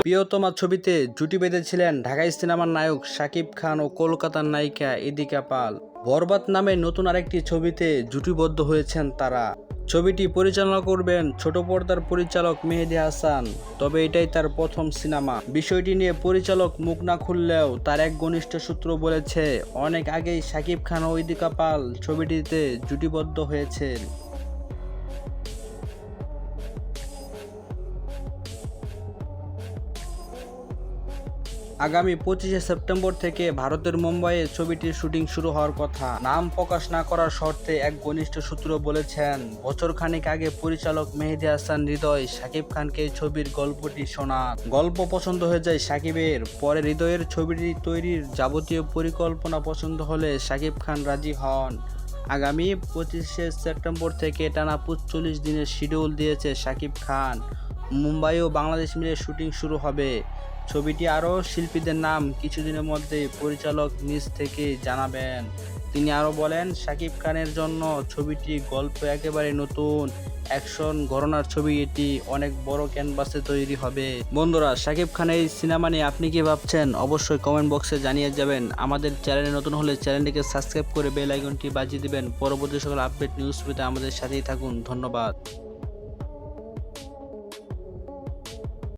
প্রিয়তমা ছবিতে জুটি বেঁধেছিলেন ঢাকাই সিনেমার নায়ক শাকিব খান ও কলকাতার নায়িকা ইদিকা পাল। বরবাদ নামে নতুন আরেকটি ছবিতে জুটিবদ্ধ হয়েছেন তারা। ছবিটি পরিচালনা করবেন ছোট পর্দার পরিচালক মেহেদী হাসান। তবে এটাই তার প্রথম সিনেমা। বিষয়টি নিয়ে পরিচালক মুখ না খুললেও তার এক ঘনিষ্ঠ সূত্র বলেছে, অনেক আগেই শাকিব খান ও ইদিকা পাল ছবিটিতে জুটিবদ্ধ হয়েছেন। আগামী 25শে সেপ্টেম্বর থেকে ভারতের মুম্বাইয়ে ছবিটির শুটিং শুরু হওয়ার কথা। নাম প্রকাশ না করার শর্তে এক ঘনিষ্ঠ সূত্র বলেছেন, বছর খানেক আগে পরিচালক মেহেদী হাসান হৃদয় শাকিব খানকে এই ছবির গল্পটি শোনান। গল্প পছন্দ হয়ে যায় শাকিবের। পরে হৃদয়ের ছবিটি তৈরির যাবতীয় পরিকল্পনা পছন্দ হলে শাকিব খান রাজি হন। আগামী 25শে সেপ্টেম্বর থেকে টানা 45 দিনের শিডিউল দিয়েছে শাকিব খান। মুম্বাই ও বাংলাদেশ মিলে শুটিং শুরু হবে। ছবিটি আরও শিল্পীদের নাম কিছুদিনের মধ্যেই পরিচালক নিজ থেকে জানাবেন। তিনি আরও বলেন, শাকিব খানের জন্য ছবিটি গল্প একেবারে নতুন অ্যাকশন ঘরানার ছবি। এটি অনেক বড় ক্যানভাসে তৈরি হবে। বন্ধুরা, শাকিব খানের এই সিনেমা নিয়ে আপনি কি ভাবছেন অবশ্যই কমেন্ট বক্সে জানিয়ে যাবেন। আমাদের চ্যানেলে নতুন হলে চ্যানেলটিকে সাবস্ক্রাইব করে বেল আইকনটি বাজিয়ে দিবেন। পরবর্তী সকল আপডেট নিউজ পেতে আমাদের সাথেই থাকুন। ধন্যবাদ।